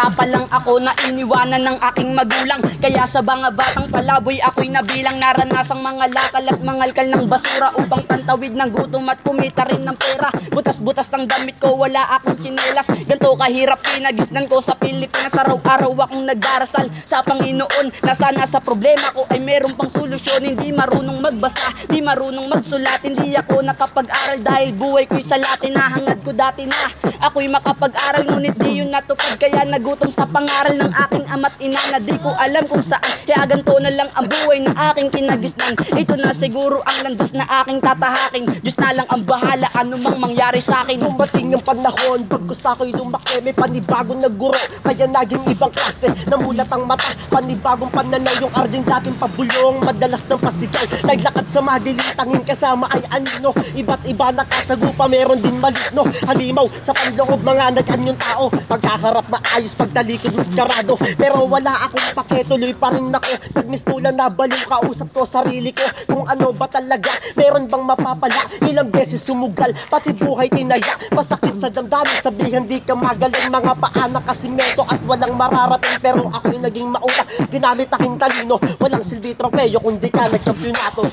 Bata pa lang ako na iniwanan ng aking magulang, kaya sa mga batang palaboy ako'y nabilang. Naranasang mga lakal at mangalkal ng basura upang pantawid ng gutom at kumita rin ng pera. Butas-butas ang damit ko, wala akong tsinelas. Ganto kahirap pinagisnan ko sa Pilipinas. Araw-araw akong nagdarasal sa Panginoon na sana sa problema ko ay meron pang solusyon. Hindi marunong magbasa, di marunong magsulat, hindi ako nakapag-aral dahil buhay ko'y sa Latin. Hangad ko dati na ako'y makapag-aral, ngunit di yun natupad, kaya nagutom sa pangaral ng aking ama't ina na di ko alam kung saan. Kaya ganto na lang ang buhay na aking kinagisnan. Ito na siguro ang landas na aking tatahakin. Diyos na lang ang bahala, anumang mangyari sa akin. Dumating ang panahon, pagkus ako'y lumaki, may panibagong naguro, kaya naging ibang klase. Namulat ang mata, panibagong pananaw, yung arjeng dating pabulong, madalas ng pasigaw. Naglakad sa madilim, tanging kasama ay anino. Iba't iba nakasagupa, meron din maligno. Halimaw sa panloob, mga nag-anyong tao, pagkaharap maayos, pagtalikod maskarado. Pero wala akong pake, tuloy pa rin ako. Nag-miss ko lang, nabaliw, kausap ko sarili ko kung ano ba talaga, meron bang mapapala. Ilang beses sumugal, pati buhay tinaya, masakit sa damdamin, sabihan di ka magaling. Mga paanak kasimento at walang mararating, pero ako'y naging mauna, ginamit aking talino. Walang silbi trofeo kung di ka nagkampyonato.